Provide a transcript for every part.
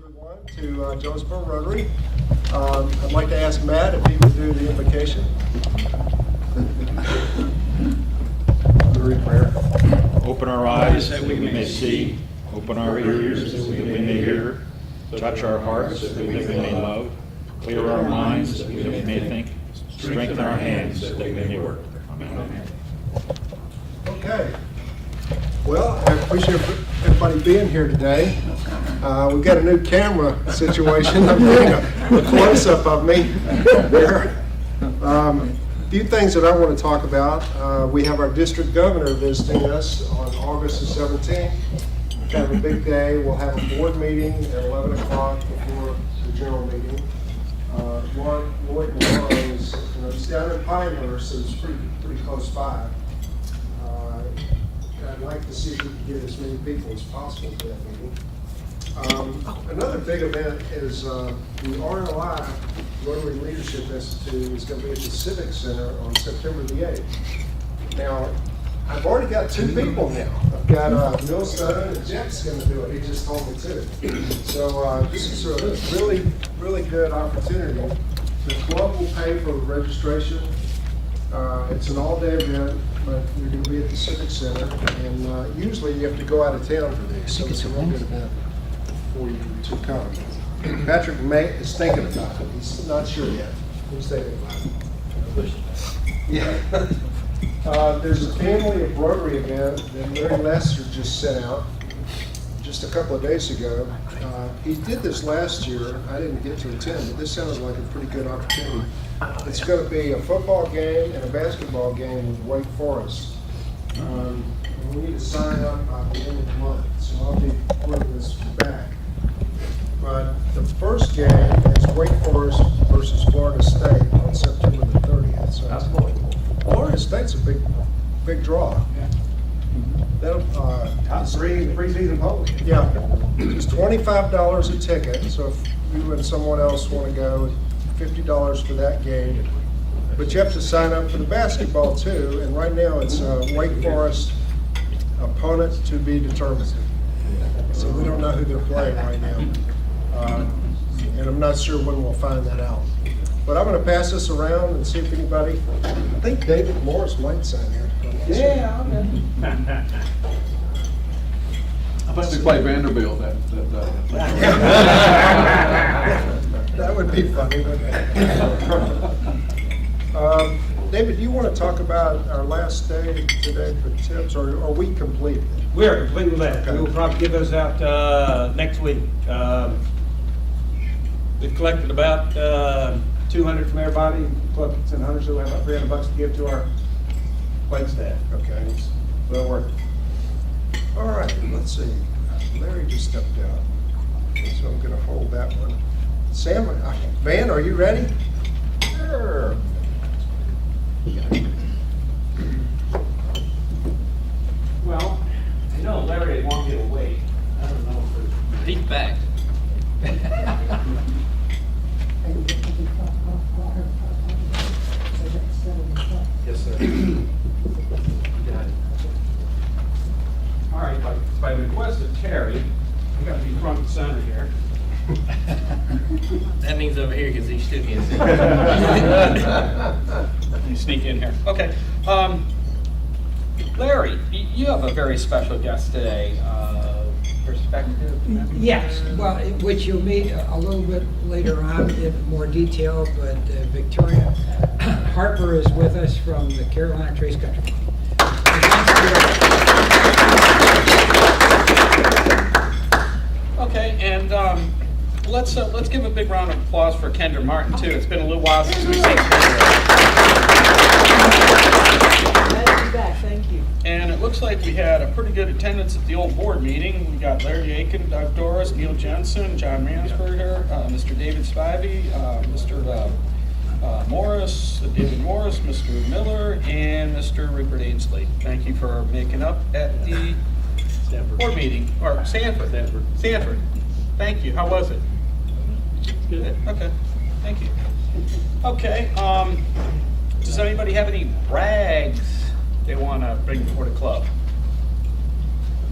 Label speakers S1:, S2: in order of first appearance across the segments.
S1: everyone to Jonesboro Rotary. I'd like to ask Matt if he would do the invocation.
S2: Prayer. Open our eyes that we may see, open our ears that we may hear, touch our hearts that we may love, clear our minds that we may think, strengthen our hands that we may work. Amen.
S1: Okay. Well, I appreciate everybody being here today. We've got a new camera situation. I'm getting a close-up of me there. A few things that I want to talk about. We have our district governor visiting us on August the 17th. Kind of a big day. We'll have a board meeting at 11 o'clock before the general meeting. Lloyd is he's down in Pinehurst, so it's pretty close by. I'd like to see if we can get as many people as possible to that meeting. Another big event is the RLI, Rotary Leadership Institute, is going to be at the Civic Center on September the 8th. Now, I've already got two people now. I've got Bill Stone and Jeff's going to do it. He just told me too. So this is a really good opportunity. The club will pay for registration. It's an all-day event, but you're going to be at the Civic Center, and usually you have to go out of town for these, so it's a real good event for you to come. Patrick is thinking about it. He's not sure yet. He's thinking about it. Yeah. There's a family of Rotary event that Larry Lester just sent out just a couple of days ago. He did this last year. I didn't get to attend, but this sounded like a pretty good opportunity. It's going to be a football game and a basketball game with Wake Forest. We need to sign up by the end of the month, so I'll be putting this back. But the first game is Wake Forest versus Florida State on September the 30th. So that's Florida State's a big draw.
S3: Yeah.
S1: That'll
S3: Top three preseason polls.
S1: yeah, it's $25 a ticket. So if you and someone else want to go, $50 for that game. But you have to sign up for the basketball too. And right now it's Wake Forest opponent to be determined. So we don't know who they're playing right now. And I'm not sure when we'll find that out. But I'm going to pass this around and see if anybody, I think David Morris might sign here.
S3: Yeah, okay.
S4: I think we play Vanderbilt
S1: That would be funny, wouldn't it? David, do you want to talk about our last day today for tips, or are we complete?
S3: We are complete with that.
S1: Okay.
S3: We will probably give those out next week. We've collected about 200 from everybody, clubs and hunters, so we'll have about $300 to give to our plate staff.
S1: Okay.
S3: It's well worth it.
S1: All right, let's see. Larry just stepped out, so I'm going to hold that one. Sam, Van, are you ready?
S3: Sure. Well, I know Larry won't get away. I don't know if
S5: Deep back.
S3: Yes, sir. All right, by request of Terry, we got to be front and center here.
S5: That means over here because he still can't see.
S3: Let me sneak in here. Okay. Larry, you have a very special guest today. Perspective?
S6: Yes, well, which you'll meet a little bit later on in more detail, but Victoria Harper is with us from the Carolina Trace Country Club.
S3: Okay, and let's give a big round of applause for Kendra Martin too. It's been a little while since we've seen Kendra.
S7: Glad to be back, thank you.
S3: And it looks like we had a pretty good attendance at the old board meeting. We got Larry Aiken, Doug Doris, Neil Jensen, John Mansberger, Mr. David Spivey, Mr. Morris, David Morris, Mr. Miller, and Mr. Rupert Ainsley. Thank you for making up at the board meeting, or Sanford. Sanford. Thank you. How was it? Good. Okay. Thank you. Okay. Does anybody have any brags they want to bring before the club?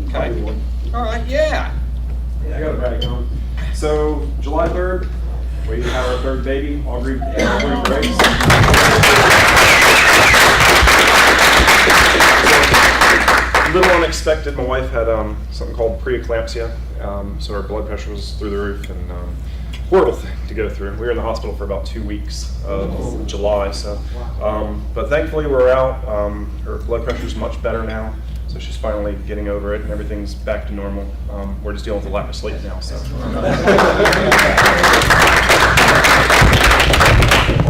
S3: Okay. All right. Yeah.
S4: I got a bag on. So July 3rd, we had our third baby, Aubrey Grace. A little unexpected. My wife had something called preeclampsia, so her blood pressure was through the roof, and horrible thing to go through. We were in the hospital for about 2 weeks of July, so but thankfully we're out. Her blood pressure is much better now, so she's finally getting over it, and everything's back to normal. We're just dealing with a lack of sleep now. So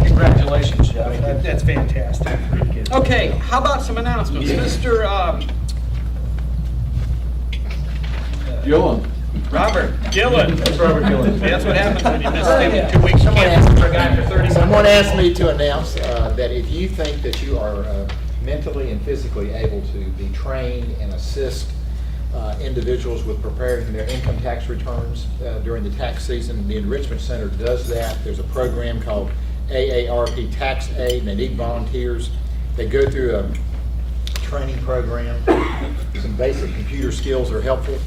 S3: Congratulations, Jeff. That's fantastic. Okay, how about some announcements? Mr.
S8: Gillen.
S3: Robert Gillen.
S4: that's Robert Gillen.
S3: That's what happens when you miss 2 weeks. You can't for a guy for 30
S9: Someone asked me to announce that if you think that you are mentally and physically able to be trained and assist individuals with preparing their income tax returns during the tax season, the Enrichment Center does that. There's a program called AARP Tax Aid, and they need volunteers. They go through a training program. Some basic computer skills are helpful.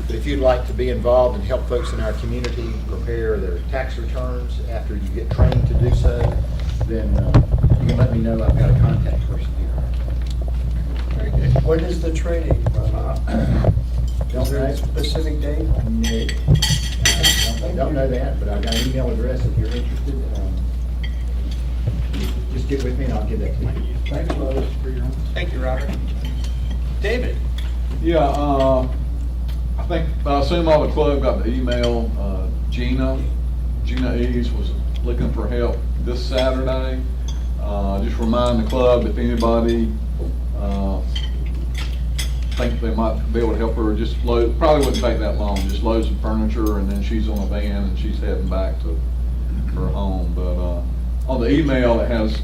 S9: But if you'd like to be involved and help folks in our community prepare their tax returns after you get trained to do so, then you can let me know. I've got a contact person here.
S3: Very good.
S1: When is the training? Is there a specific date?
S9: No. I don't know that, but I've got an email address if you're interested. Just get with me and I'll give that to you.
S1: Thanks, Lois, for your.
S3: Thank you, Robert. David.
S8: Yeah, I assume all the club got the email. Gina Eves was looking for help this Saturday. Just remind the club if anybody think they might be able to help her, just load, probably wouldn't take that long, just load some furniture, and then she's on a van and she's heading back to her home. But on the email it has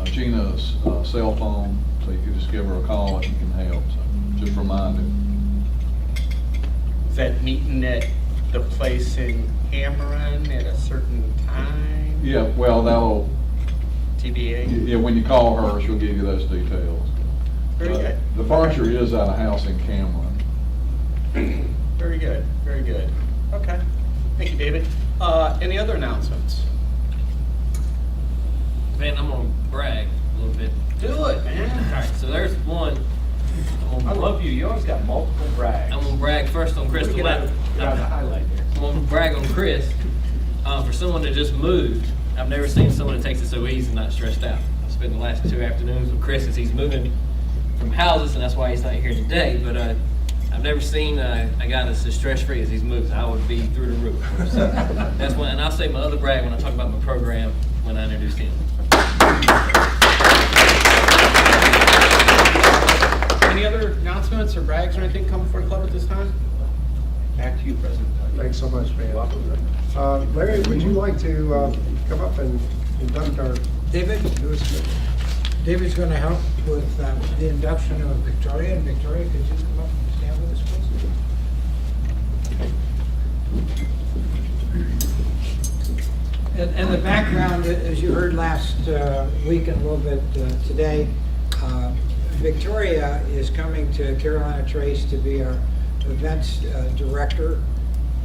S8: Gina's cell phone, so you can just give her a call if you can help. So just remind him.
S3: Is that meeting at the place in Cameron at a certain time?
S8: Yeah, well, that'll,
S3: TBA?
S8: yeah, when you call her, she'll give you those details.
S3: Very good.
S8: The furniture is at a house in Cameron.
S3: Very good, very good. Okay. Thank you, David. Any other announcements?
S5: Man, I'm gonna brag a little bit.
S3: Do it, man.
S5: All right, so there's one.
S3: I love you. You always got multiple brags.
S5: I'm gonna brag first on Crystal.
S3: Get out of the highlight there.
S5: I'm gonna brag on Chris for someone that just moved. I've never seen someone that takes it so easy and not stressed out. I spent the last 2 afternoons with Chris as he's moving from houses, and that's why he's not here today. But I've never seen a guy that's as stress-free as he's moved. I would be through the roof. So that's one, and I'll say my other brag when I talk about my program when I introduce him.
S3: Any other announcements or brags or anything coming for the club at this time? Back to you, President.
S1: Thanks so much, man. Larry, would you like to come up and induct our
S6: David?
S1: newest member?
S6: David's going to help with the induction of Victoria. And Victoria, could you come up and stand with us, please? And the background, as you heard last week and a little bit today, Victoria is coming to Carolina Trace to be our events director,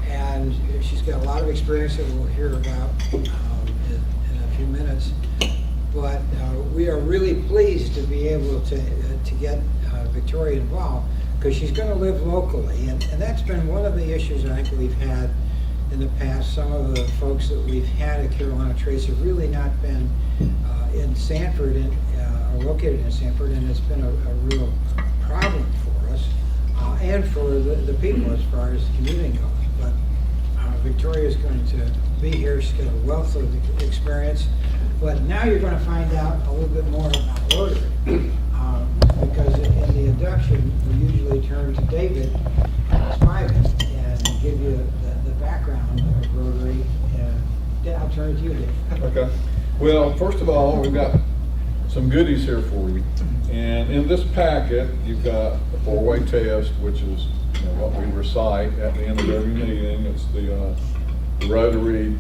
S6: and she's got a lot of experience that we'll hear about in a few minutes. But we are really pleased to be able to get Victoria involved, because she's going to live locally, and that's been one of the issues I think we've had in the past. Some of the folks that we've had at Carolina Trace have really not been in Sanford and are located in Sanford, and it's been a real problem for us and for the people as far as the community goes. But Victoria is going to be here. She's got a wealth of experience. But now you're going to find out a little bit more about Rotary, because in the induction, we usually turn to David Spivey and give you the background of Rotary. And I'll turn it to you, Dave.
S8: Okay. Well, first of all, we've got some goodies here for you. And in this packet, you've got the 4-way test, which is what we recite at the end of every meeting. It's the Rotary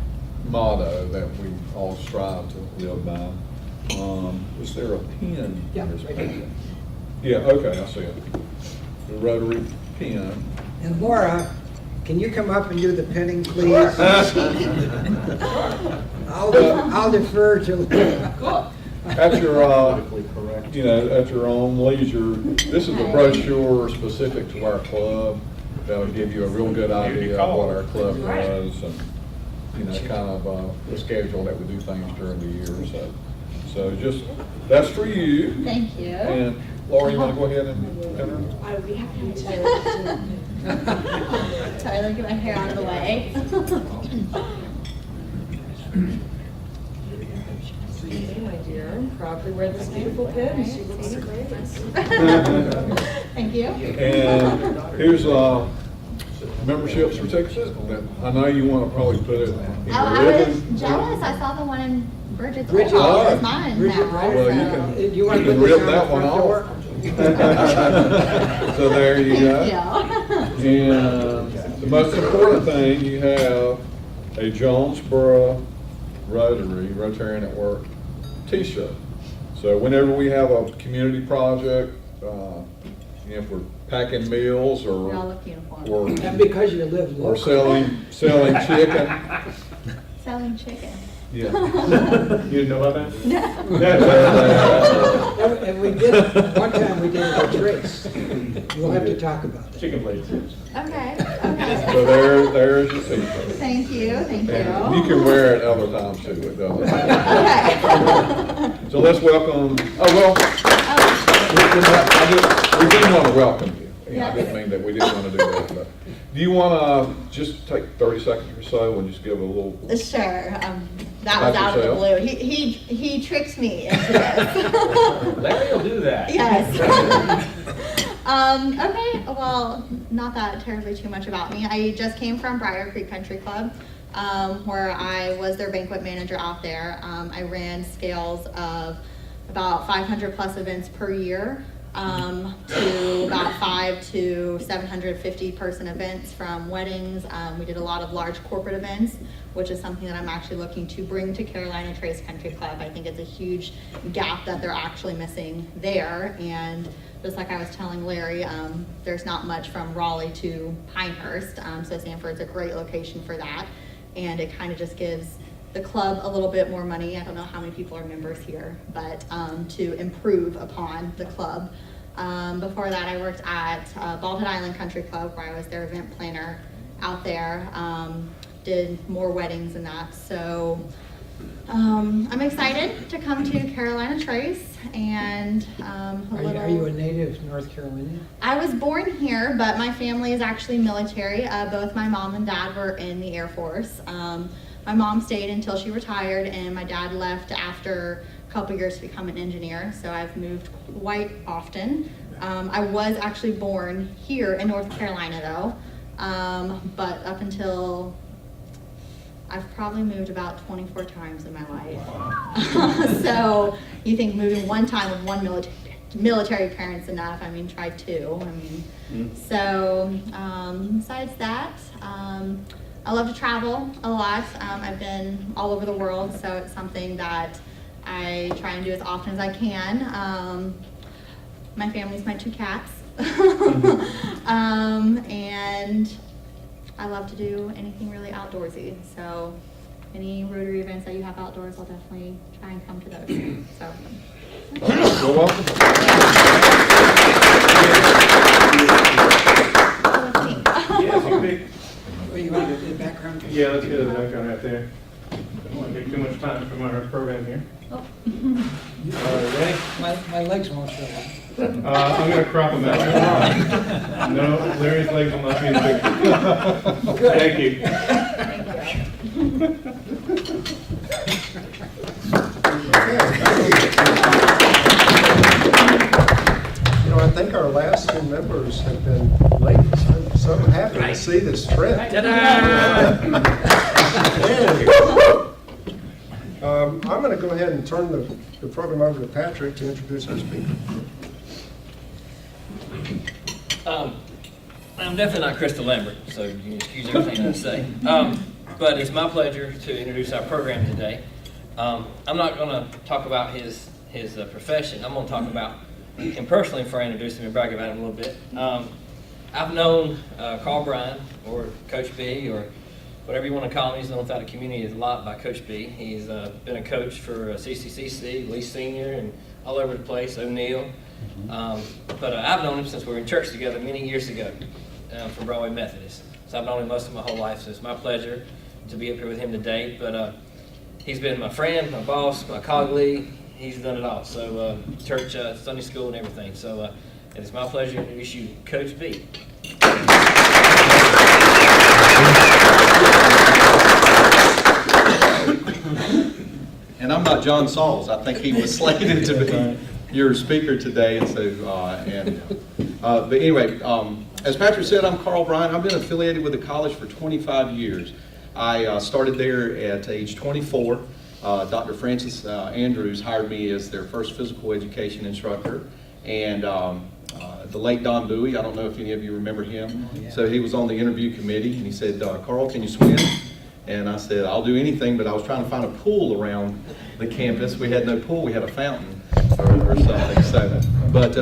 S8: motto that we all strive to live by. Is there a pen?
S6: Yeah, right there.
S8: Yeah, okay, I see it. The Rotary pen.
S6: And Laura Can you come up and do the pinning, please? I'll defer to.
S8: At your, at your own leisure, this is a brochure specific to our club that'll give you a real good idea of what our club does and, kind of the schedule that we do things during the year. So just, that's for you.
S10: Thank you.
S8: And Laura, you want to go ahead and pin her?
S10: I would be happy to. Sorry, let me get my hair out of the way.
S7: My dear, proudly wear this beautiful pin. She looks great.
S10: Thank you.
S8: And here's a membership certificate that I know you want to probably put it in your
S10: I was
S8: ribbon.
S10: jealous. I saw the one in Bridget's.
S6: Bridget,
S10: Oh,
S8: oh,
S10: it's mine
S6: Bridget,
S10: now.
S6: right.
S8: Well,
S10: so-
S6: You want
S8: You
S6: to
S8: can
S6: put this
S8: rip
S6: on
S8: that
S6: the
S8: one
S6: front door?
S8: So there you go.
S10: Thank you.
S8: And the most important thing, you have a Jonesboro Rotarian at Work t-shirt. So whenever we have a community project, if we're packing meals
S10: We all
S8: or
S10: look uniform.
S6: And because you live
S8: or
S6: local.
S8: selling chicken,
S10: Selling chicken.
S8: yeah.
S4: You didn't know about that?
S6: And we did, one time we did a trace. We'll have to talk about that.
S4: Chicken plates.
S10: Okay, okay.
S8: So there's your t-shirt.
S10: Thank you, thank
S8: And you
S10: you.
S8: can wear it other times too, it doesn't matter.
S10: Okay.
S8: So let's welcome, we didn't want to welcome you. I didn't mean that we didn't want to do that, but do you want to just take 30 seconds or so and just give a little?
S10: Sure. That was
S8: About
S10: out of the
S8: yourself?
S10: blue. He tricked me into this.
S5: Larry will do that.
S10: Yes. Okay, well, not that terribly too much about me. I just came from Briar Creek Country Club, where I was their banquet manager out there. I ran scales of about 500 plus events per year, to about 5 to 750 person events, from weddings. We did a lot of large corporate events, which is something that I'm actually looking to bring to Carolina Trace Country Club. I think it's a huge gap that they're actually missing there. And just like I was telling Larry, there's not much from Raleigh to Pinehurst, so Sanford's a great location for that. And it kind of just gives the club a little bit more money. I don't know how many people are members here, but to improve upon the club. Before that, I worked at Bald Head Island Country Club, where I was their event planner out there. Did more weddings and that. So I'm excited to come to Carolina Trace, and
S6: Are you a native North Carolinian?
S10: I was born here, but my family is actually military. Both my mom and dad were in the Air Force. My mom stayed until she retired, and my dad left after a couple years to become an engineer, so I've moved quite often. I was actually born here in North Carolina though, but up until, I've probably moved about 24 times in my life. So you think moving one time with one military parent's enough? I mean, try two. So besides that, I love to travel a lot. I've been all over the world, so it's something that I try and do as often as I can. My family's my 2 cats. And I love to do anything really outdoorsy. So any Rotary events that you have outdoors, I'll definitely try and come to those. So.
S8: You're welcome.
S4: Yes, you can be.
S6: Well, you want to do the background?
S4: Yeah, let's get the background right there. Don't want to take too much time from our program here. Ready?
S6: My legs won't show up.
S4: I'm going to crop them out. No, Larry's legs will not be as big. Thank you.
S1: You know, I think our last 2 members have been ladies. I'm so happy to see this trend. I'm going to go ahead and turn the program over to Patrick to introduce our speaker.
S5: I'm definitely not Crystal Lambert, so you can excuse everything I say. But it's my pleasure to introduce our program today. I'm not going to talk about his profession. I'm going to talk about him personally before I introduce him and brag about him a little bit. I've known Carl Bryan, or Coach B, or whatever you want to call him. He's known throughout the community a lot by Coach B. He's been a coach for CCCC, Lee Senior, and all over the place, O'Neill. But I've known him since we were in church together many years ago from Broadway Methodist. So I've known him most of my whole life, so it's my pleasure to be up here with him today. But he's been my friend, my boss, my colleague. He's done it all. So church, Sunday school, and everything. So it's my pleasure to introduce you Coach B.
S11: And I'm not John Sauls. I think he was slated to be your speaker today. And so, but anyway, as Patrick said, I'm Carl Bryan. I've been affiliated with the college for 25 years. I started there at age 24. Dr. Francis Andrews hired me as their first physical education instructor. And the late Don Bowie, I don't know if any of you remember him. Oh, yeah. So he was on the interview committee, and he said, Carl, can you swim? And I said, I'll do anything, but I was trying to find a pool around the campus. We had no pool, we had a fountain or something. So, but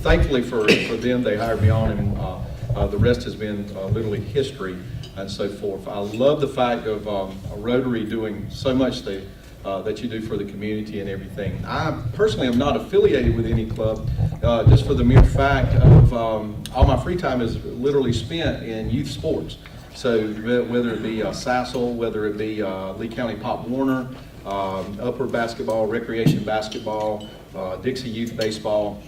S11: thankfully for them, they hired me on, and the rest has been literally history and so forth. I love the fact of Rotary doing so much that you do for the community and everything. I personally am not affiliated with any club, just for the mere fact of all my free time is literally spent in youth sports. So whether it be Sassel, whether it be Lee County Pop Warner, upper basketball, recreation basketball, Dixie Youth Baseball,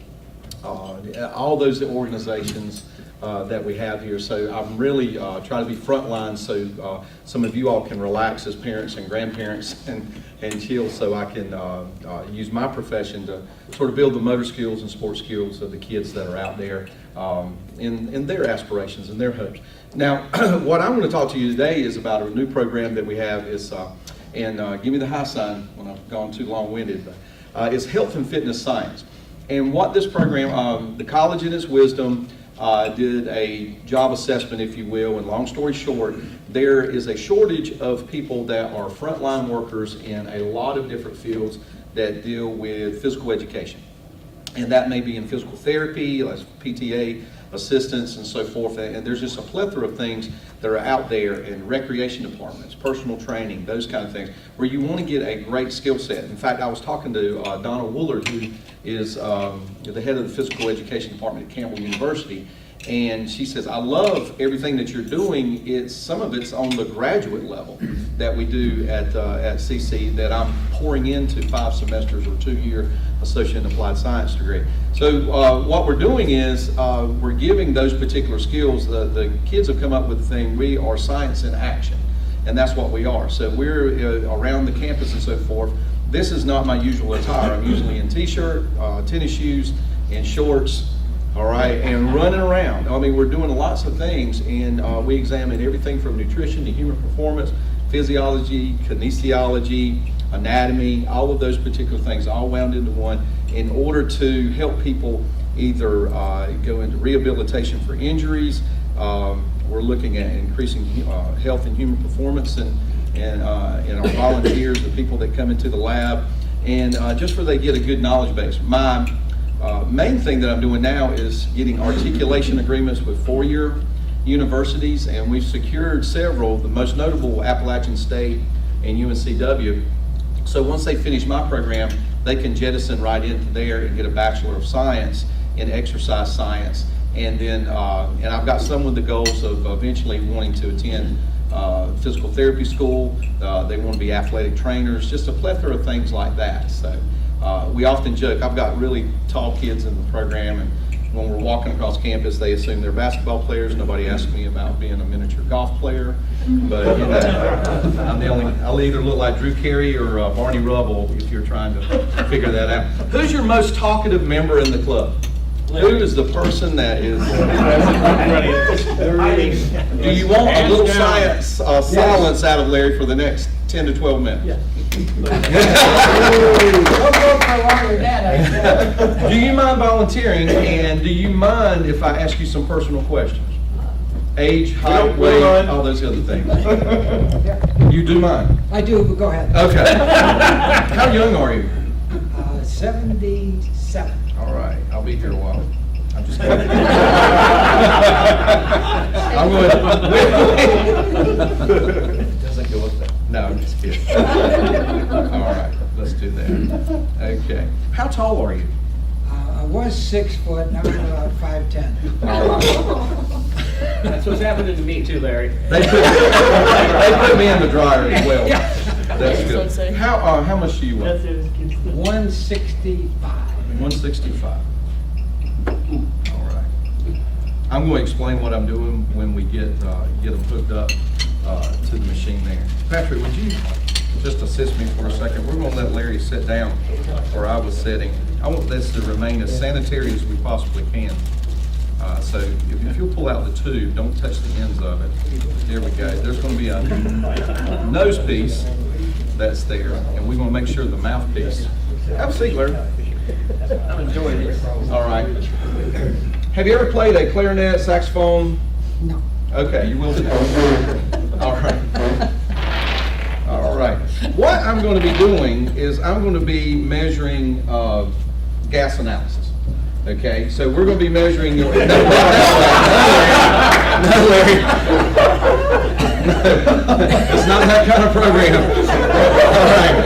S11: all those organizations that we have here. So I'm really trying to be frontline so some of you all can relax as parents and grandparents and chill, so I can use my profession to sort of build the motor skills and sports skills of the kids that are out there in their aspirations and their hopes. Now, what I'm going to talk to you today is about a new program that we have. Is and give me the high sign when I've gone too long-winded, but it's Health and Fitness Science. And what this program, the college in its wisdom, did a job assessment, if you will, and long story short, there is a shortage of people that are frontline workers in a lot of different fields that deal with physical education. And that may be in physical therapy, like PTA assistants and so forth, and there's just a plethora of things that are out there in recreation departments, personal training, those kind of things, where you want to get a great skill set. In fact, I was talking to Donna Woolard, who is the head of the physical education department at Campbell University, and she says, I love everything that you're doing. Some of it's on the graduate level that we do at CC that I'm pouring into 5 semesters or 2-year associate and applied science degree. So what we're doing is we're giving those particular skills. The kids have come up with the thing, we are science in action, and that's what we are. So we're around the campus and so forth. This is not my usual attire. I'm usually in t-shirt, tennis shoes, and shorts, all right, and running around. I mean, we're doing lots of things, and we examine everything from nutrition to human performance, physiology, kinesiology, anatomy, all of those particular things all wound into one in order to help people either go into rehabilitation for injuries. We're looking at increasing health and human performance and our volunteers, the people that come into the lab, and just where they get a good knowledge base. My main thing that I'm doing now is getting articulation agreements with 4-year universities, and we've secured several, the most notable Appalachian State and UNCW. So once they finish my program, they can jettison right into there and get a Bachelor of Science in exercise science. And then, and I've got some with the goals of eventually wanting to attend physical therapy school. They want to be athletic trainers, just a plethora of things like that. So we often joke, I've got really tall kids in the program, and when we're walking across campus, they assume they're basketball players. Nobody asks me about being a miniature golf player. But you know, I'm the only, I'll either look like Drew Carey or Barney Rubble if you're trying to figure that out. Who's your most talkative member in the club? Who is the person that is? Do you want a little silence out of Larry for the next 10 to 12 minutes? Do you mind volunteering, and do you mind if I ask you some personal questions? Age, height, weight, all those other things. You do mind?
S6: I do, but go ahead.
S11: Okay. How young are you?
S6: 77.
S11: All right, I'll be here a while. I'm just kidding. I'm going, doesn't go with that. No, I'm just kidding. All right, let's do that. Okay. How tall are you?
S6: I was 6 foot, now I'm about 5'10".
S5: That's what's happening to me too, Larry.
S11: They put me in the dryer as well. That's good. How much do you weigh?
S6: 165.
S11: 165. All right. I'm going to explain what I'm doing when we get them hooked up to the machine there. Patrick, would you just assist me for a second? We're going to let Larry sit down where I was sitting. I want this to remain as sanitary as we possibly can. So if you'll pull out the tube, don't touch the ends of it. There we go. There's going to be a nose piece that's there, and we're going to make sure the mouthpiece. Have a seat, Larry. I'm enjoying it. All right. Have you ever played a clarinet, saxophone?
S6: No.
S11: Okay, you will today. All right. All right. What I'm going to be doing is I'm going to be measuring gas analysis. Okay, so we're going to be measuring your. No, Larry. It's not that kind of program. All right.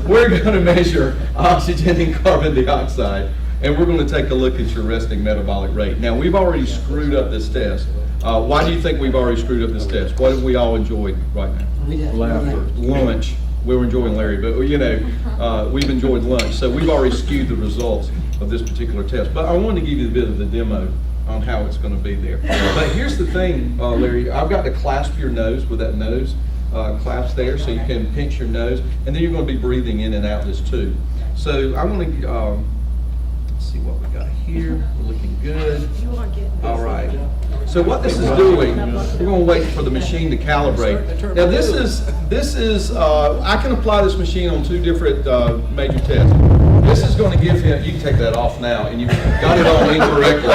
S11: We're going to measure oxygen and carbon dioxide, and we're going to take a look at your resting metabolic rate. Now, we've already screwed up this test. Why do you think we've already screwed up this test? What have we all enjoyed right now? Laughter, lunch. We were enjoying Larry, but we've enjoyed lunch. So we've already skewed the results of this particular test. But I wanted to give you a bit of the demo on how it's going to be there. But here's the thing, Larry, I've got to clasp your nose with that nose clasp there, so you can pinch your nose, and then you're going to be breathing in and out this tube. So I want to let's see what we got here. We're looking good. All right. So what this is doing, we're going to wait for the machine to calibrate. Now this is I can apply this machine on 2 different major tests. This is going to give him, you can take that off now, and you've got it on incorrectly.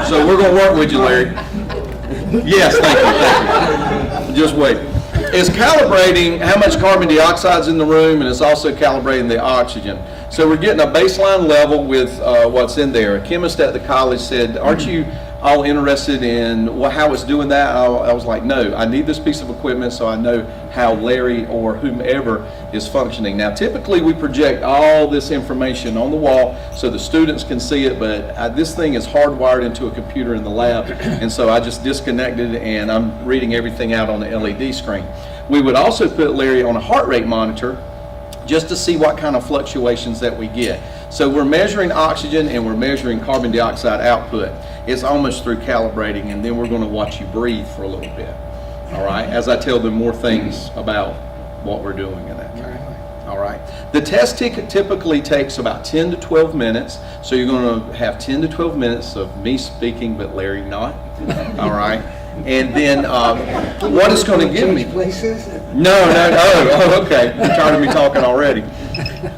S11: So we're going to work with you, Larry. Yes, thank you. Just wait. It's calibrating how much carbon dioxide is in the room, and it's also calibrating the oxygen. So we're getting a baseline level with what's in there. A chemist at the college said, aren't you all interested in how it's doing that? I was like, no, I need this piece of equipment so I know how Larry or whomever is functioning. Now, typically we project all this information on the wall so the students can see it, but this thing is hardwired into a computer in the lab, and so I just disconnected and I'm reading everything out on the LED screen. We would also put Larry on a heart rate monitor just to see what kind of fluctuations that we get. So we're measuring oxygen and we're measuring carbon dioxide output. It's almost through calibrating, and then we're going to watch you breathe for a little bit. All right, as I tell them more things about what we're doing and that kind of thing. All right, the test typically takes about 10 to 12 minutes. So you're going to have 10 to 12 minutes of me speaking, but Larry not. All right. And then what it's going to give me. No. Oh, okay. You're tired of me talking already.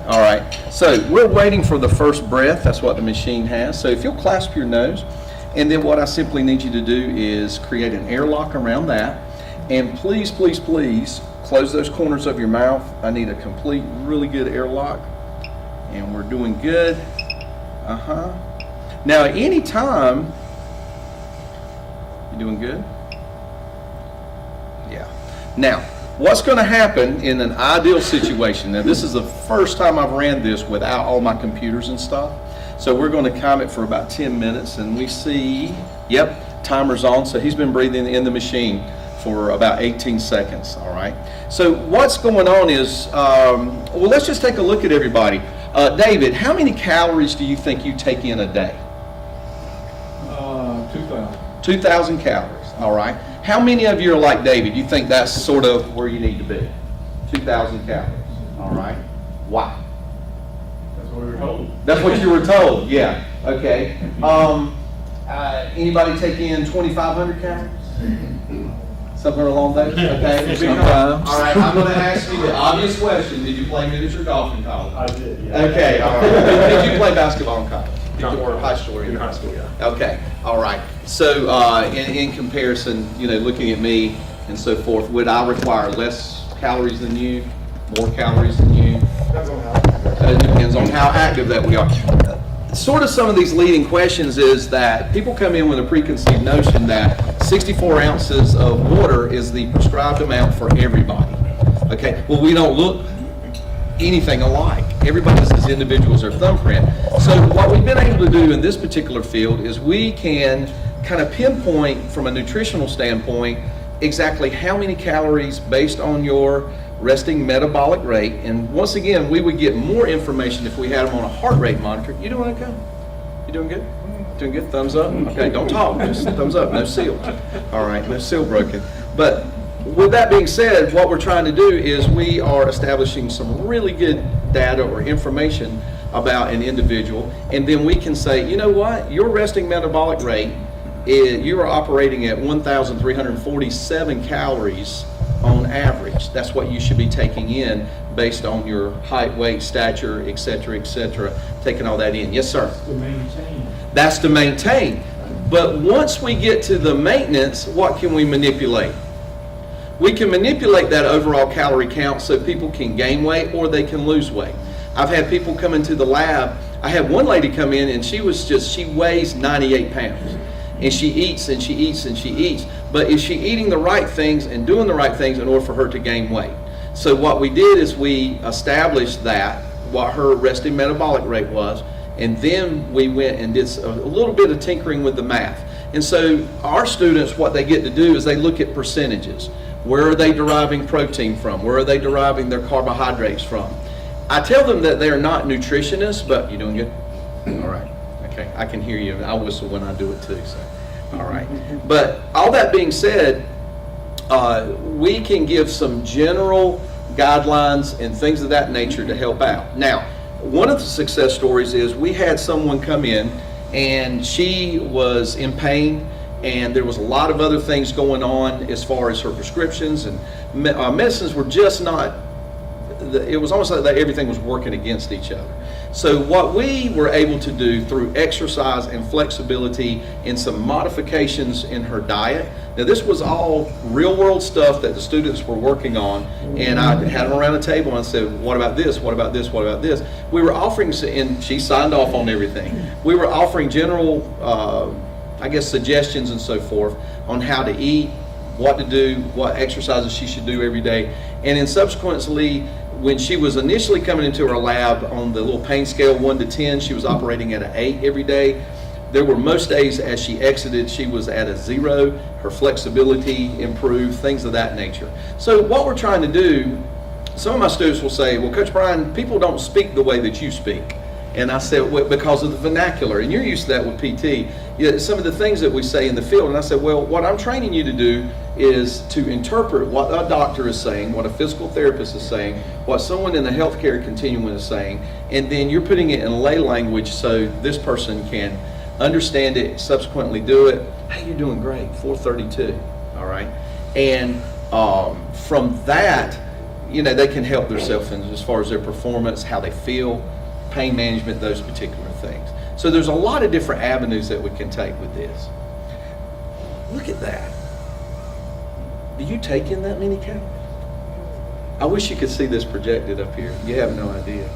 S11: All right. So we're waiting for the first breath. That's what the machine has. So if you'll clasp your nose, and then what I simply need you to do is create an airlock around that. And please, please, please close those corners of your mouth. I need a complete, really good airlock. And we're doing good. Now, at any time, you doing good? Yeah. Now, what's going to happen in an ideal situation? Now, this is the first time I've ran this without all my computers and stuff. So we're going to count it for about 10 minutes, and we see, yep, timer's on. So he's been breathing in the machine for about 18 seconds, all right? So what's going on is, well, let's just take a look at everybody. David, how many calories do you think you take in a day?
S8: 2,000.
S11: 2,000 calories, all right? How many of you are like David? You think that's sort of where you need to be? 2,000 calories, all right? Why?
S8: That's what we were told.
S11: That's what you were told, yeah, okay. Anybody take in 2,500 calories? Somewhere along those, okay?
S8: Sometimes.
S11: All right, I'm going to ask you the obvious question. Did you play miniature golf in college?
S4: I did, yeah.
S11: Okay, all right. Did you play basketball in college?
S4: Or
S11: high school?
S4: In high school, yeah.
S11: Okay, all right. So in comparison, looking at me and so forth, would I require less calories than you, more calories than you?
S1: Depends on how.
S11: It depends on how active that we are. sort of some of these leading questions is that people come in with a preconceived notion that 64 ounces of water is the prescribed amount for everybody. Okay, well, we don't look anything alike. Everybody's as individuals their thumbprint. So what we've been able to do in this particular field is we can kind of pinpoint from a nutritional standpoint exactly how many calories based on your resting metabolic rate. And once again, we would get more information if we had them on a heart rate monitor. You doing okay? You doing good? Doing good? Thumbs up? Okay, don't talk, just thumbs up, no seal. All right, no seal broken. But with that being said, what we're trying to do is we are establishing some really good data or information about an individual, and then we can say, you know what, your resting metabolic rate is, you are operating at 1,347 calories on average. That's what you should be taking in based on your height, weight, stature, et cetera, taking all that in. Yes, sir?
S12: To maintain.
S11: That's to maintain. But once we get to the maintenance, what can we manipulate? We can manipulate that overall calorie count so people can gain weight or they can lose weight. I've had people come into the lab. I had one lady come in and she weighs 98 pounds. And she eats and she eats and she eats. But is she eating the right things and doing the right things in order for her to gain weight? So what we did is we established that, what her resting metabolic rate was, and then we went and did a little bit of tinkering with the math. And so our students, what they get to do is they look at percentages. Where are they deriving protein from? Where are they deriving their carbohydrates from? I tell them that they're not nutritionists, but you doing good? All right. Okay, I can hear you. I whistle when I do it too, so, all right. But all that being said, we can give some general guidelines and things of that nature to help out. Now, one of the success stories is we had someone come in and she was in pain and there was a lot of other things going on as far as her prescriptions and medicines were just not, it was almost like that everything was working against each other. So what we were able to do through exercise and flexibility and some modifications in her diet, now this was all real world stuff that the students were working on, and I had them around the table and said, what about this, what about this, what about this? We were offering, and she signed off on everything. We were offering general, I guess, suggestions and so forth on how to eat, what to do, what exercises she should do every day. And then subsequently, when she was initially coming into our lab on the little pain scale 1 to 10, she was operating at an 8 every day. There were most days as she exited, she was at a 0. Her flexibility improved, things of that nature. So what we're trying to do, some of my students will say, well, Coach Brian, people don't speak the way that you speak. And I said, well, because of the vernacular, and you're used to that with PT. Yeah, some of the things that we say in the field, and I said, well, what I'm training you to do is to interpret what a doctor is saying, what a physical therapist is saying, what someone in the healthcare continuum is saying, and then you're putting it in lay language so this person can understand it, subsequently do it. Hey, you're doing great, 432, all right? And from that, you know, they can help themselves as far as their performance, how they feel, pain management, those particular things. So there's a lot of different avenues that we can take with this. Look at that. Do you take in that many calories? I wish you could see this projected up here. You have no idea.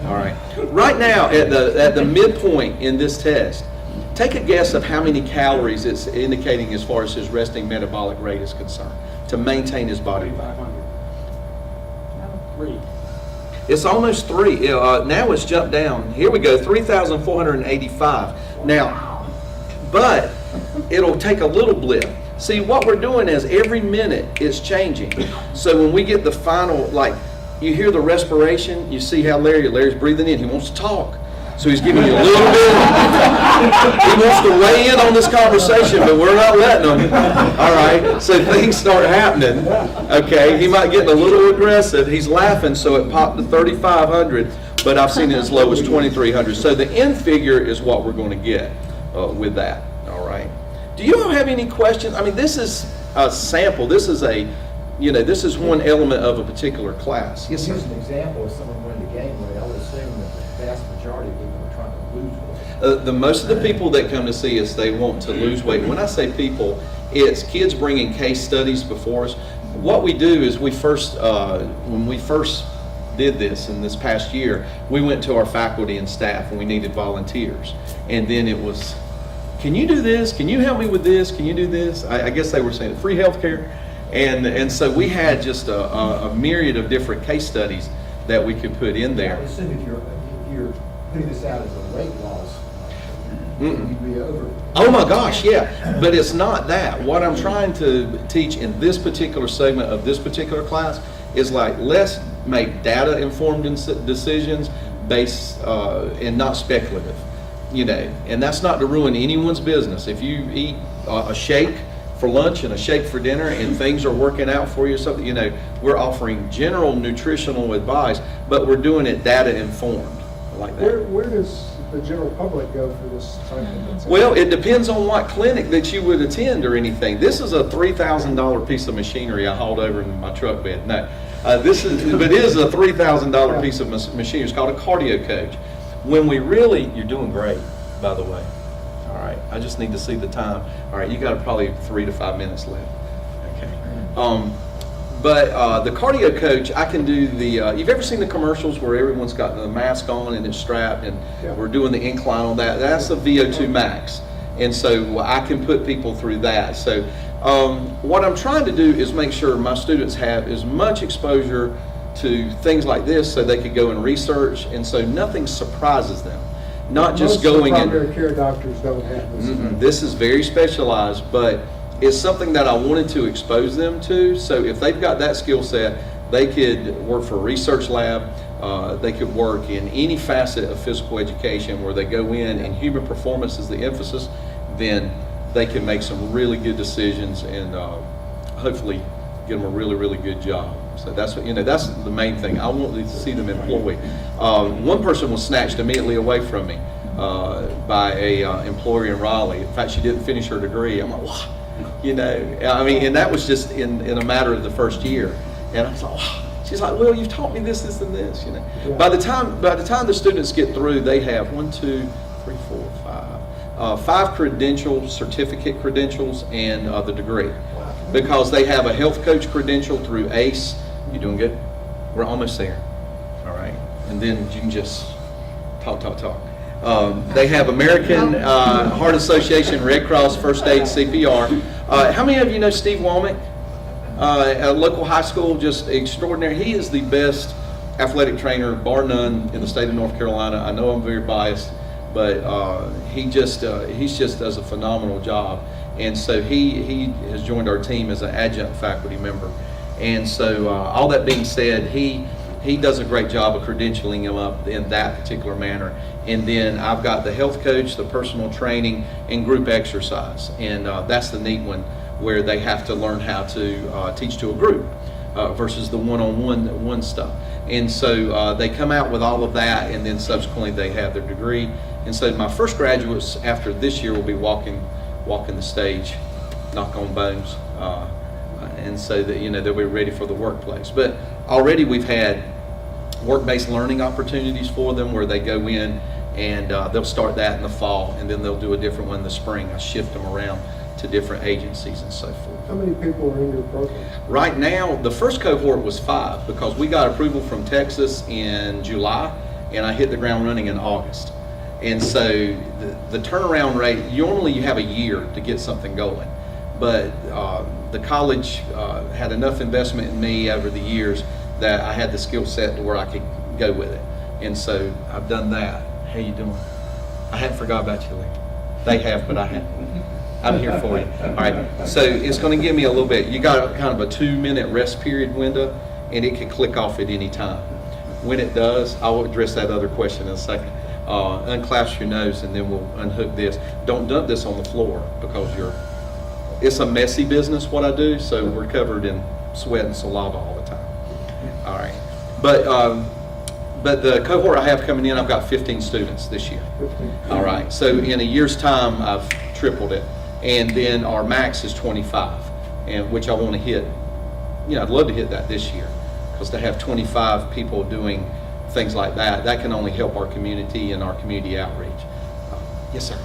S11: All right. Right now, at the midpoint in this test, take a guess of how many calories it's indicating as far as his resting metabolic rate is concerned to maintain his body weight.
S12: 3.
S11: It's almost 3. Now it's jumped down. Here we go, 3,485. Now, but it'll take a little blip. See, what we're doing is every minute it's changing. So when we get the final, like, you hear the respiration, you see how Larry's breathing in. He wants to talk. So he's giving you a little bit. He wants to weigh in on this conversation, but we're not letting him. All right, so things start happening. Okay, he might get a little aggressive. He's laughing, so it popped to 3,500, but I've seen it as low as 2,300. So the end figure is what we're going to get with that. All right. Do you all have any questions? I mean, this is a sample. This is a, you know, this is one element of a particular class. Yes, sir.
S9: Use an example of someone wanting to gain weight. I would assume that the vast majority of people are trying to lose weight.
S11: The most of the people that come to see us, they want to lose weight. When I say people, it's kids bringing case studies before us. What we do is we first, when we first did this in this past year, we went to our faculty and staff and we needed volunteers. And then it was, can you do this? Can you help me with this? Can you do this? I guess they were saying free healthcare. And so we had just a myriad of different case studies that we could put in
S12: I
S11: there.
S12: assume if you're putting this out as a weight loss, you'd be over.
S11: Oh my gosh, yeah, but it's not that. What I'm trying to teach in this particular segment of this particular class is like, let's make data-informed decisions based and not speculative, you know, and that's not to ruin anyone's business. If you eat a shake for lunch and a shake for dinner and things are working out for you, something, you know, we're offering general nutritional advice, but we're doing it data-informed like that.
S1: Where does the general public go for this type of thing?
S11: Well, it depends on what clinic that you would attend or anything. This is a $3,000 piece of machinery I hauled over in my truck bed. No, but it is a $3,000 piece of machinery. It's called a cardio coach. When we really, you're doing great, by the way. All right, I just need to see the time. All right, you got probably 3 to 5 minutes left. Okay. But the cardio coach, I can do the, you've ever seen the commercials where everyone's got the mask on and it's strapped and we're doing the incline on that? That's a VO2 max. And so I can put people through that. So what I'm trying to do is make sure my students have as much exposure to things like this so they could go and research, and so nothing surprises them. Not just going in.
S1: Most primary care doctors don't have this.
S11: This is very specialized, but it's something that I wanted to expose them to. So if they've got that skill set, they could work for a research lab. They could work in any facet of physical education where they go in and human performance is the emphasis. Then they can make some really good decisions and hopefully get them a really, really good job. So that's what, you know, that's the main thing. I want to see them employed. One person was snatched immediately away from me by a employer in Raleigh. In fact, she didn't finish her degree. I'm like, wow. You know, I mean, and that was just in a matter of the first year. And I was like, wow. She's like, well, you've taught me this, this, and this, you know.
S1: Yeah.
S11: By the time the students get through, they have 5 credentials, certificate credentials, and the degree. Because they have a health coach credential through ACE. You doing good? We're almost there. All right. And then you can just talk. They have American Heart Association, Red Cross, First Aid, CPR. How many of you know Steve Womack? A local high school, just extraordinary. He is the best athletic trainer, bar none, in the state of North Carolina. I know I'm very biased, but he just does a phenomenal job. And so he has joined our team as an adjunct faculty member. And so all that being said, he does a great job of credentialing him up in that particular manner. And then I've got the health coach, the personal training, and group exercise. And that's the neat one, where they have to learn how to teach to a group versus the one-on-one stuff. And so they come out with all of that, and then subsequently they have their degree. And so my first graduates after this year will be walking the stage, knock on bones, and so that, you know, they'll be ready for the workplace. But already we've had work-based learning opportunities for them where they go in and they'll start that in the fall, and then they'll do a different one in the spring. I shift them around to different agencies and so forth.
S1: How many people are in your program?
S11: Right now, the first cohort was 5 because we got approval from Texas in July, and I hit the ground running in August. And so the turnaround rate, normally you have a year to get something going. But the college had enough investment in me over the years that I had the skill set to where I could go with it. And so I've done that. How you doing? I haven't forgot about you, Lee. They have, but I haven't. I'm here for you. All right, so it's going to give me a little bit. You got kind of a 2-minute rest period window, and it can click off at any time. When it does, I'll address that other question in a second. Unclasp your nose, and then we'll unhook this. Don't dump this on the floor because it's a messy business what I do, so we're covered in sweat and saliva all the time. All right, but the cohort I have coming in, I've got 15 students this year. All right, so in a year's time, I've tripled it. And then our max is 25, and which I want to hit. You know, I'd love to hit that this year, because to have 25 people doing things like that can only help our community and our community outreach. Yes, sir.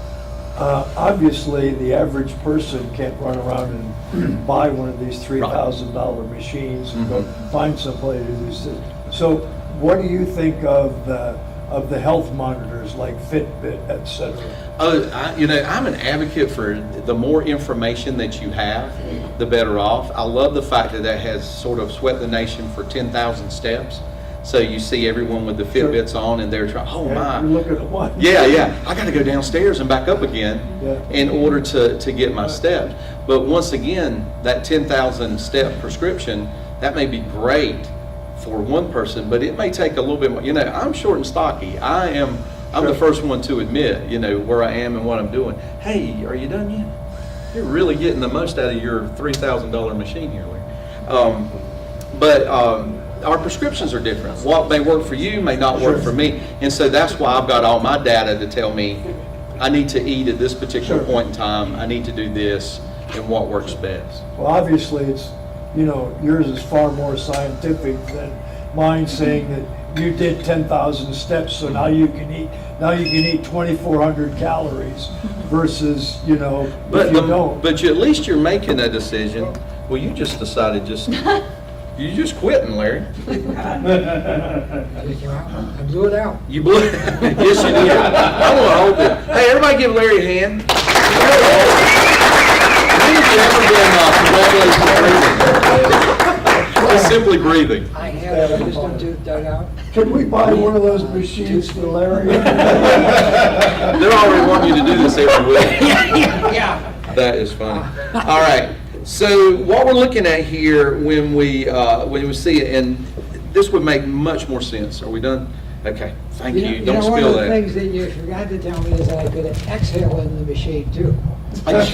S13: Obviously, the average person can't run around and buy one of these $3,000 machines and go find somebody to do this. So what do you think of the health monitors like Fitbit, et cetera?
S11: Oh, I'm an advocate for the more information that you have, the better off. I love the fact that that has sort of swept the nation for 10,000 steps. So you see everyone with the Fitbits on, and they're trying, oh my.
S13: You're looking at one.
S11: Yeah, I got to go downstairs and back up again
S13: Yeah.
S11: in order to get my steps. But once again, that 10,000 step prescription, that may be great for one person, but it may take a little bit more. I'm short and stocky. I'm the first one to admit, where I am and what I'm doing. Hey, are you done yet? You're really getting the most out of your $3,000 machine here, Larry. But our prescriptions are different. What may work for you may not work for me. And so that's why I've got all my data to tell me I need to eat at this particular point in time. I need to do this and what works best.
S13: Well, obviously, it's, yours is far more scientific than mine, saying that you did 10,000 steps, so now you can eat 2,400 calories versus, if you don't.
S11: But at least you're making a decision. Well, you just decided you just quitting, Larry.
S6: I blew it out.
S11: You blew it. Yes, you did. I want to hold it. Hey, everybody give Larry a hand. Simply breathing.
S6: I have, I just don't do it out.
S13: Can we buy one of those machines for Larry?
S11: They're already wanting you to do this every week.
S6: Yeah.
S11: That is funny. All right. So what we're looking at here when we see it, and this would make much more sense. Are we done? Okay. Thank you. Don't spill
S6: one of the
S11: that.
S6: things that you forgot to tell me is that I could exhale in the machine too.
S11: Come on.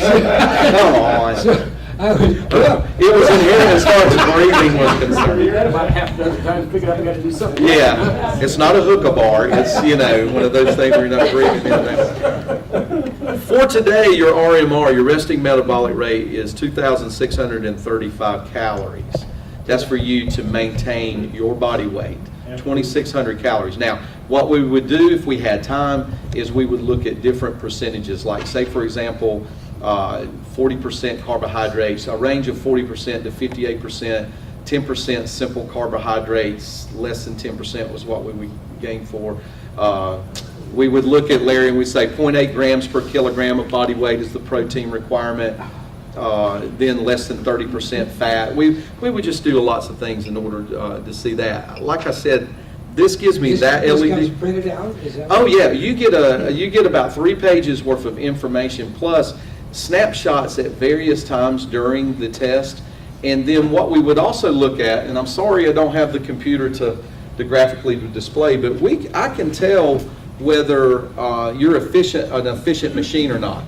S6: So, I was,
S11: It was inherent as far as breathing was concerned.
S12: About half a dozen times, figured out I got to do something.
S11: Yeah, it's not a hookah bar. It's, one of those things where you're not breathing in and out. For today, your RMR, your resting metabolic rate, is 2,635 calories. That's for you to maintain your body weight, 2,600 calories. Now, what we would do if we had time is we would look at different percentages, like say, for example, 40% carbohydrates, a range of 40% to 58%, 10% simple carbohydrates, less than 10% was what we would gain for. We would look at, Larry, and we say 0.8 grams per kilogram of body weight is the protein requirement, then less than 30% fat. We would just do lots of things in order to see that. Like I said, this gives me that LED.
S6: This comes printed out? Is that
S11: Oh yeah, you get about 3 pages worth of information plus snapshots at various times during the test. And then what we would also look at, and I'm sorry I don't have the computer to graphically display, but I can tell whether you're an efficient machine or not.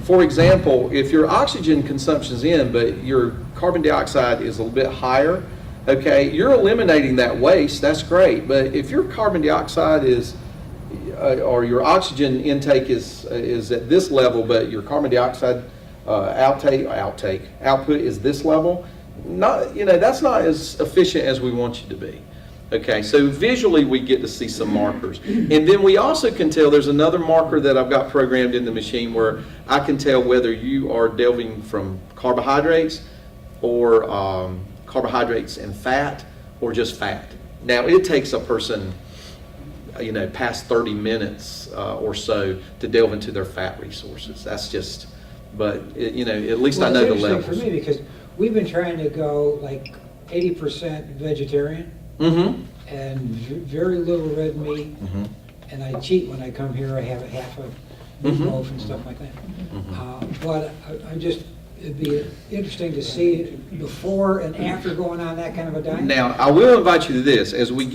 S11: For example, if your oxygen consumption's in, but your carbon dioxide is a little bit higher, okay, you're eliminating that waste, that's great. But if your carbon dioxide is, or your oxygen intake is at this level, but your carbon dioxide output is this level, that's not as efficient as we want you to be. Okay, so visually we get to see some markers. And then we also can tell, there's another marker that I've got programmed in the machine where I can tell whether you are delving from carbohydrates or carbohydrates and fat or just fat. Now it takes a person, past 30 minutes or so to delve into their fat resources. That's just, but at least I know the levels.
S6: It's interesting for me because we've been trying to go like 80% vegetarian.
S11: Mm-hmm.
S6: And very little red meat, and I cheat when I come here. I have a half a meatloaf and stuff like that. But it'd be interesting to see before and after going on that kind of a diet.
S11: Now, I will invite you to this. As we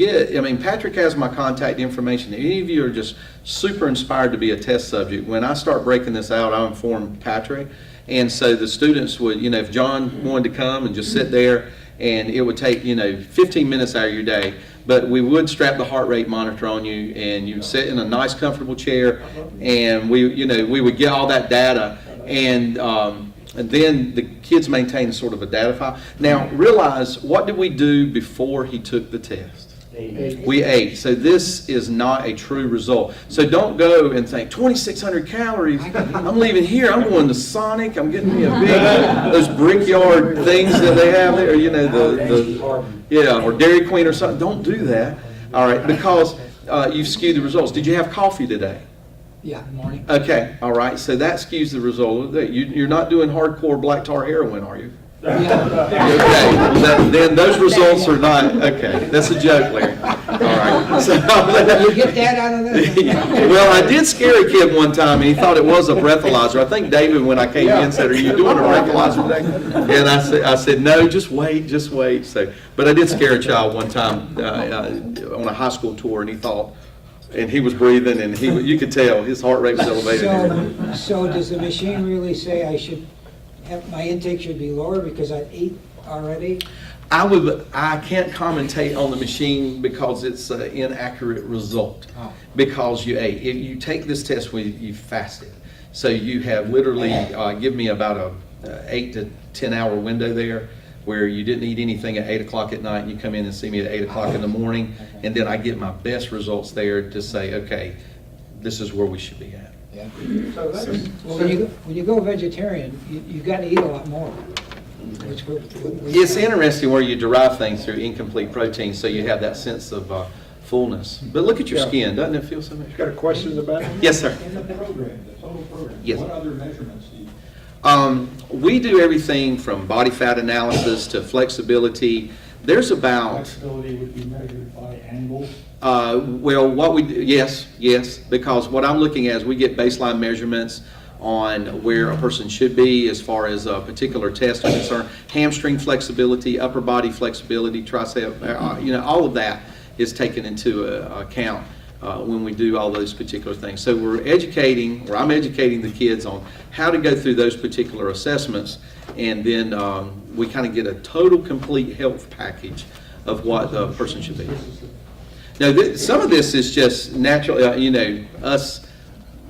S11: Patrick has my contact information. If any of you are just super inspired to be a test subject, when I start breaking this out, I'll inform Patrick. And so the students would, if John wanted to come and just sit there, and it would take 15 minutes out of your day, but we would strap the heart rate monitor on you, and you'd sit in a nice comfortable chair, and we would get all that data, and then the kids maintain sort of a data file. Now realize, what did we do before he took the test? We ate. So this is not a true result. So don't go and think 2,600 calories. I'm leaving here. I'm going to Sonic. I'm getting me a big those brickyard things that they have there. Or Dairy Queen or something. Don't do that. All right, because you've skewed the results. Did you have coffee today?
S6: Yeah, morning.
S11: Okay, all right, so that skews the result. You're not doing hardcore black tar heroin, are you?
S6: Yeah.
S11: Okay, then those results are not, okay, that's a joke, Larry. All right. So,
S6: You get that out of this?
S11: well, I did scare a kid one time, and he thought it was a breathalyzer. I think David, when I came in, said, "Are you doing a breathalyzer today?" And I said, "No, just wait, just wait." So, but I did scare a child one time on a high school tour, and he thought, and he was breathing, and you could tell his heart rate was elevated.
S6: So does the machine really say I should have, my intake should be lower because I ate already?
S11: I can't commentate on the machine because it's an inaccurate result.
S6: Oh.
S11: Because you ate. If you take this test when you fasted, so you have literally give me about a 8 to 10 hour window there where you didn't eat anything at 8 o'clock at night, and you come in and see me at 8 o'clock in the morning, and then I get my best results there to say, okay, this is where we should be at.
S6: Yeah. Well, when you go vegetarian, you got to eat a lot more.
S11: It's interesting where you derive things through incomplete protein, so you have that sense of fullness. But look at your skin, doesn't it feel so much?
S1: Got a question in the back?
S11: Yes, sir.
S8: In the program, the total program,
S11: Yes.
S8: what other measurements do you?
S11: We do everything from body fat analysis to flexibility. There's about
S13: Flexibility would be measured by angle.
S11: well, what we do, yes, because what I'm looking at is we get baseline measurements on where a person should be as far as a particular test is concerned. Hamstring flexibility, upper body flexibility, tricep, all of that is taken into account when we do all those particular things. So I'm educating the kids on how to go through those particular assessments, and then we kind of get a total complete health package of what the person should be. Now, some of this is just natural, us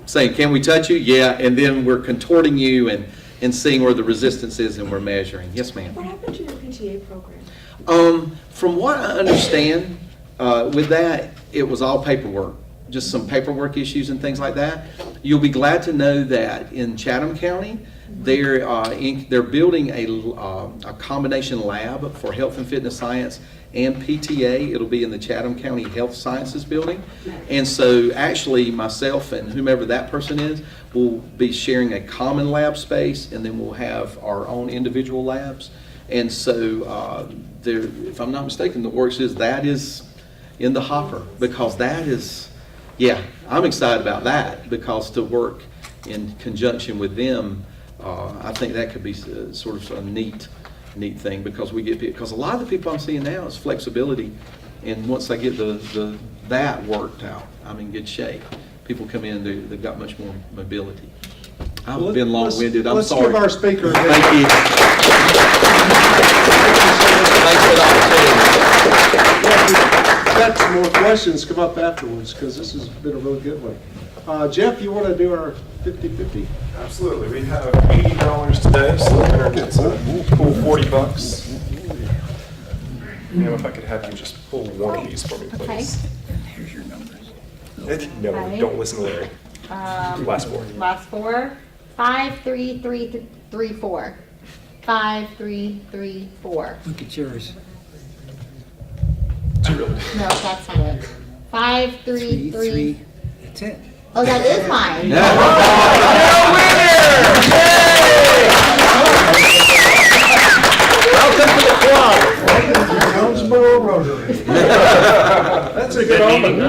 S11: saying, can we touch you? Yeah, and then we're contorting you and seeing where the resistance is, and we're measuring. Yes, ma'am.
S7: What happened to your PTA program?
S11: From what I understand, with that, it was all paperwork, just some paperwork issues and things like that. You'll be glad to know that in Chatham County, they're building a combination lab for health and fitness science and PTA. It'll be in the Chatham County Health Sciences Building. And so actually myself and whomever that person is will be sharing a common lab space, and then we'll have our own individual labs. And so if I'm not mistaken, the works that is in the hopper, because that is, I'm excited about that, because to work in conjunction with them, I think that could be sort of a neat thing, because because a lot of the people I'm seeing now is flexibility, and once they get that worked out, I'm in good shape. People come in, they've got much more mobility. I've been long-winded, I'm sorry.
S1: Let's give our speaker.
S11: Thank you. Thanks for the opportunity.
S1: Got some more questions, come up afterwards, because this has been a really good one. Jeff, you want to do our 50-50?
S4: Absolutely. We have $80 today, so the winner gets a cool $40. Ma'am, if I could have you just pull one of these for me, please.
S10: Here's your numbers.
S4: No,
S10: Okay.
S4: don't listen to Larry. Last four.
S10: Last four. 53334. 5334.
S6: Look at yours.
S10: No, that's not it. 533.
S6: That's it.
S10: Oh, that is mine.
S11: Welcome to the club.
S13: Jonesboro Rotary.
S1: That's a good omen.
S10: All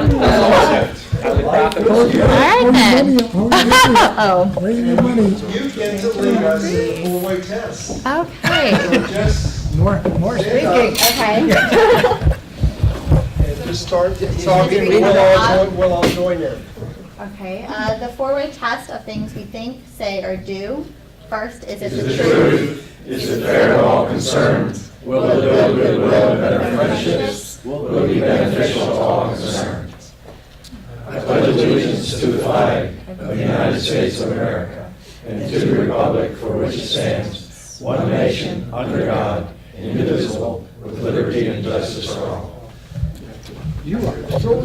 S10: right then. Oh.
S1: You get to lead us in four-way tests.
S10: Okay.
S1: Just
S6: More speaking.
S10: Okay.
S1: just start talking, we'll all join in.
S10: Okay, the four-way test of things we think, say, or do. First, is it the truth?
S14: Is it fair to all concerned? Will it build goodwill and better friendships? Will it be beneficial to all concerned? I pledge allegiance to the flag of the United States of America and to the republic for which it stands, one nation, under God, indivisible, with liberty and justice for all.
S6: You are so